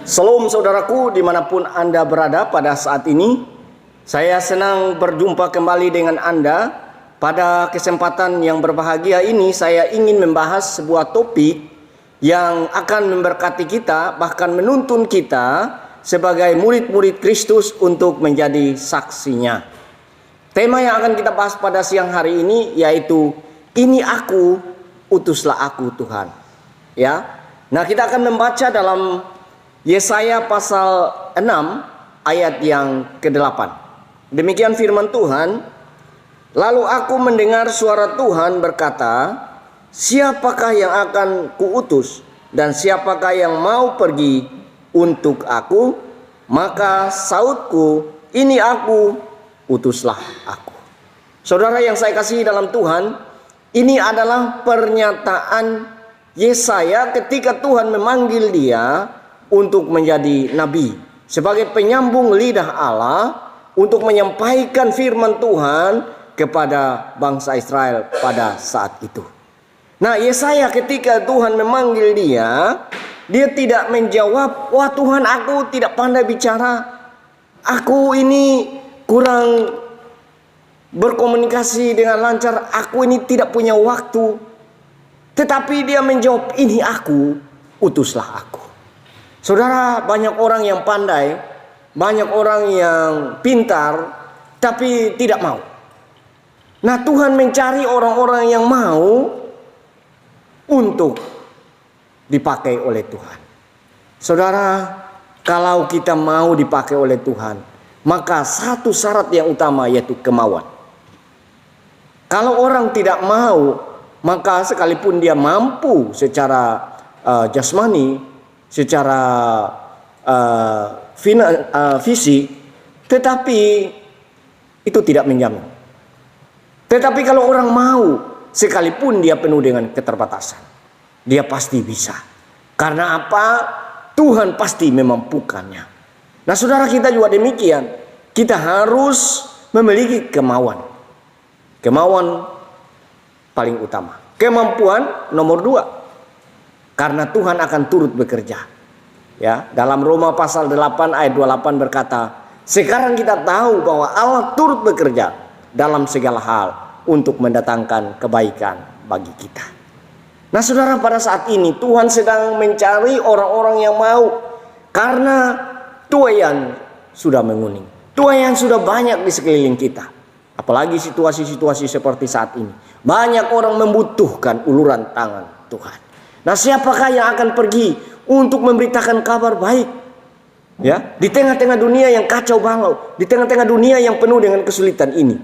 Shalom saudaraku dimanapun Anda berada pada saat ini. Saya senang berjumpa kembali dengan Anda. Pada kesempatan yang berbahagia ini saya ingin membahas sebuah topik yang akan memberkati kita, bahkan menuntun kita sebagai murid-murid Kristus untuk menjadi saksinya. Tema yang akan kita bahas pada siang hari ini yaitu "Ini aku, utuslah aku Tuhan." Ya. Nah, kita akan membaca dalam Yesaya pasal 6 ayat yang ke-8. Demikian firman Tuhan. Lalu aku mendengar suara Tuhan berkata, "Siapakah yang akan kuutus dan siapakah yang mau pergi untuk aku?" Maka sautku, "Ini aku, utuslah aku." Saudara yang saya kasihi dalam Tuhan, ini adalah pernyataan Yesaya ketika Tuhan memanggil dia untuk menjadi nabi, sebagai penyambung lidah Allah untuk menyampaikan firman Tuhan kepada bangsa Israel pada saat itu. Nah, Yesaya ketika Tuhan memanggil dia tidak menjawab, "Wah Tuhan, aku tidak pandai bicara, aku ini kurang berkomunikasi dengan lancar, aku ini tidak punya waktu." Tetapi dia menjawab, "Ini aku, utuslah aku." Saudara, banyak orang yang pandai, banyak orang yang pintar, tapi tidak mau. Nah, Tuhan mencari orang-orang yang mau untuk dipakai oleh Tuhan. Saudara, kalau kita mau dipakai oleh Tuhan, maka satu syarat yang utama yaitu kemauan. Kalau orang tidak mau, maka sekalipun dia mampu secara jasmani, secara fisik, tetapi itu tidak menjamin. Tetapi kalau orang mau, sekalipun dia penuh dengan keterbatasan, dia pasti bisa. Karena apa? Tuhan pasti memampukannya. Nah, saudara, kita juga demikian. Kita harus memiliki kemauan. Kemauan paling utama. Kemampuan nomor 2. Karena Tuhan akan turut bekerja. Ya, dalam Roma pasal 8 ayat 28 berkata, "Sekarang kita tahu bahwa Allah turut bekerja dalam segala hal untuk mendatangkan kebaikan bagi kita." Nah, saudara, pada saat ini Tuhan sedang mencari orang-orang yang mau, karena tuaian sudah menguning. Tuaian sudah banyak di sekeliling kita. Apalagi situasi-situasi seperti saat ini. Banyak orang membutuhkan uluran tangan Tuhan. Nah, siapakah yang akan pergi untuk memberitakan kabar baik? Ya, di tengah-tengah dunia yang kacau balau, di tengah-tengah dunia yang penuh dengan kesulitan ini,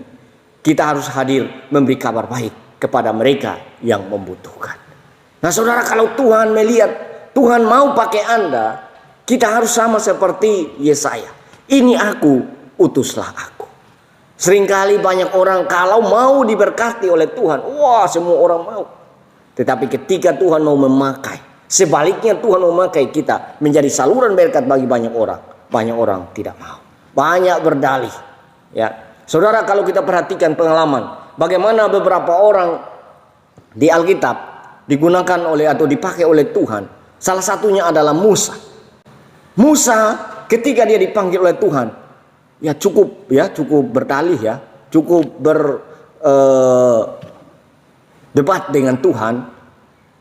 kita harus hadir memberi kabar baik kepada mereka yang membutuhkan. Nah, saudara, kalau Tuhan melihat, Tuhan mau pakai Anda, kita harus sama seperti Yesaya. "Ini aku, utuslah aku." Seringkali banyak orang kalau mau diberkati oleh Tuhan, wah, semua orang mau. Tetapi ketika Tuhan mau memakai, sebaliknya Tuhan memakai kita menjadi saluran berkat bagi banyak orang tidak mau. Banyak berdalih. Ya, saudara, kalau kita perhatikan pengalaman, bagaimana beberapa orang di Alkitab digunakan oleh atau dipakai oleh Tuhan. Salah satunya adalah Musa. Musa ketika dia dipanggil oleh Tuhan, cukup berdalih, cukup debat dengan Tuhan.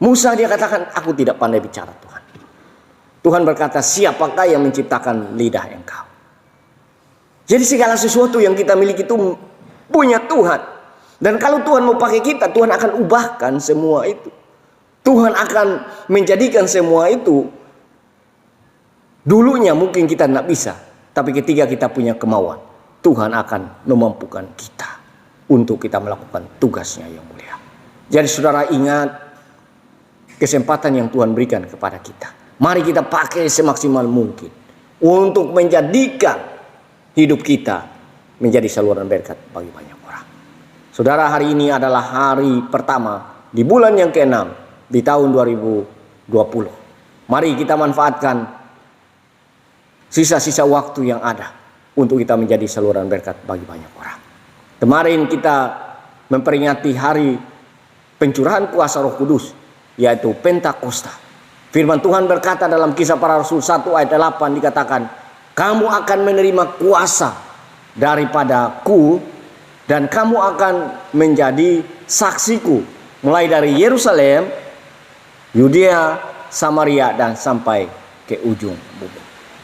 Musa dia katakan, "Aku tidak pandai bicara Tuhan." Tuhan berkata, "Siapakah yang menciptakan lidah engkau?" Jadi segala sesuatu yang kita miliki itu punya Tuhan. Dan kalau Tuhan mau pakai kita, Tuhan akan ubahkan semua itu. Tuhan akan menjadikan semua itu. Dulunya mungkin kita tidak bisa, tapi ketika kita punya kemauan, Tuhan akan memampukan kita untuk kita melakukan tugasnya yang mulia. Jadi saudara, ingat kesempatan yang Tuhan berikan kepada kita. Mari kita pakai semaksimal mungkin untuk menjadikan hidup kita menjadi saluran berkat bagi banyak orang. Saudara, hari ini adalah hari pertama di bulan yang ke-6 di tahun 2020. Mari kita manfaatkan sisa-sisa waktu yang ada untuk kita menjadi saluran berkat bagi banyak orang. Kemarin kita memperingati hari pencurahan kuasa Roh Kudus, yaitu Pentakosta. Firman Tuhan berkata dalam Kisah Para Rasul 1 ayat 8 dikatakan, kamu akan menerima kuasa daripadaku dan kamu akan menjadi saksiku mulai dari Yerusalem, Yudea, Samaria dan sampai ke ujung bumi.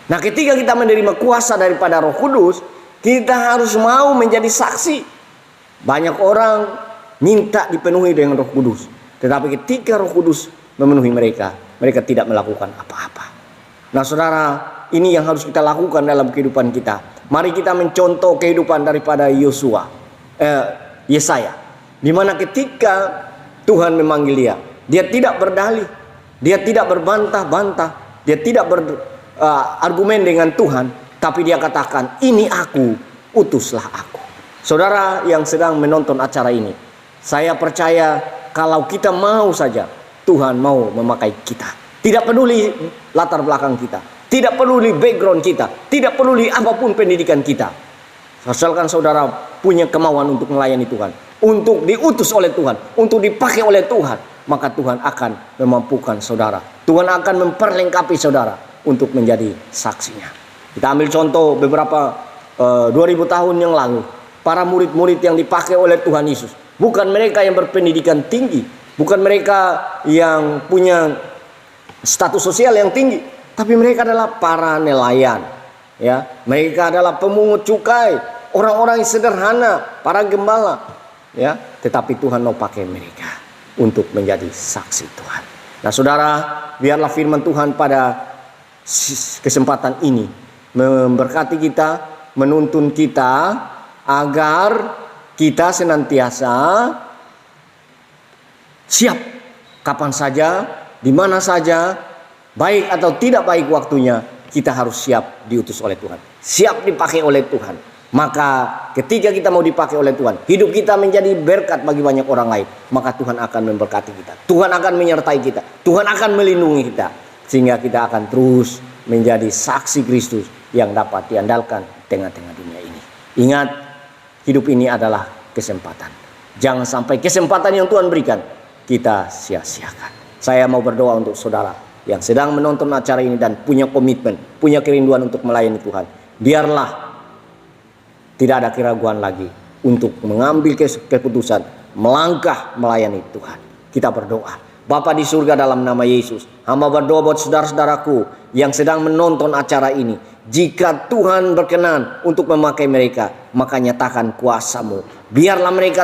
Nah, ketika kita menerima kuasa daripada Roh Kudus, kita harus mau menjadi saksi. Banyak orang minta dipenuhi dengan Roh Kudus, tetapi ketika Roh Kudus memenuhi mereka, mereka tidak melakukan apa-apa. Nah, saudara, ini yang harus kita lakukan dalam kehidupan kita. Mari kita mencontoh kehidupan daripada Yesaya, di mana ketika Tuhan memanggil dia tidak berdalih, dia tidak berbantah-bantah, dia tidak berargumen dengan Tuhan, tapi dia katakan, ini aku, utuslah aku. Saudara yang sedang menonton acara ini, saya percaya kalau kita mau saja, Tuhan mau memakai kita. Tidak peduli latar belakang kita, tidak peduli background kita, tidak peduli apapun pendidikan kita. Asalkan saudara punya kemauan untuk melayani Tuhan, untuk diutus oleh Tuhan, untuk dipakai oleh Tuhan, maka Tuhan akan memampukan saudara. Tuhan akan memperlengkapi saudara untuk menjadi saksinya. Kita ambil contoh beberapa 2000 tahun yang lalu, para murid-murid yang dipakai oleh Tuhan Yesus, bukan mereka yang berpendidikan tinggi, bukan mereka yang punya status sosial yang tinggi, tapi mereka adalah para nelayan, ya. Mereka adalah pemungut cukai, orang-orang yang sederhana, para gembala, ya. Tetapi Tuhan mau pakai mereka untuk menjadi saksi Tuhan. Nah, saudara, biarlah firman Tuhan pada kesempatan ini memberkati kita, menuntun kita agar kita senantiasa siap kapan saja, di mana saja, baik atau tidak baik waktunya, kita harus siap diutus oleh Tuhan, siap dipakai oleh Tuhan. Maka ketika kita mau dipakai oleh Tuhan, hidup kita menjadi berkat bagi banyak orang lain, maka Tuhan akan memberkati kita, Tuhan akan menyertai kita, Tuhan akan melindungi kita, sehingga kita akan terus menjadi saksi Kristus yang dapat diandalkan tengah-tengah dunia ini. Ingat, hidup ini adalah kesempatan. Jangan sampai kesempatan yang Tuhan berikan kita sia-siakan. Saya mau berdoa untuk saudara yang sedang menonton acara ini dan punya komitmen, punya kerinduan untuk melayani Tuhan. Biarlah tidak ada keraguan lagi untuk mengambil keputusan, melangkah melayani Tuhan. Kita berdoa. Bapa di surga, dalam nama Yesus, hamba berdoa buat saudara-saudaraku yang sedang menonton acara ini. Jika Tuhan berkenan untuk memakai mereka, maka nyatakan kuasa-Mu. Biarlah mereka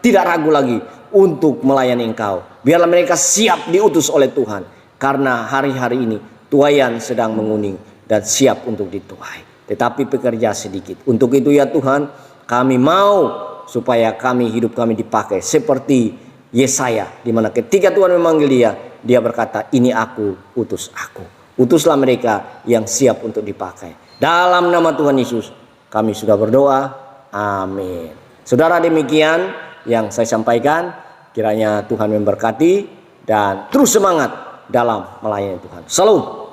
tidak ragu lagi untuk melayani Engkau. Biarlah mereka siap diutus oleh Tuhan. Karena hari-hari ini tuaian sedang menguning dan siap untuk dituai. Tetapi pekerja sedikit. Untuk itu ya Tuhan, kami mau supaya hidup kami dipakai seperti Yesaya, di mana ketika Tuhan memanggil dia berkata, ini aku, utus aku. Utuslah mereka yang siap untuk dipakai. Dalam nama Tuhan Yesus kami sudah berdoa. Amin. Saudara, demikian yang saya sampaikan. Kiranya Tuhan memberkati dan terus semangat dalam melayani Tuhan. Salam.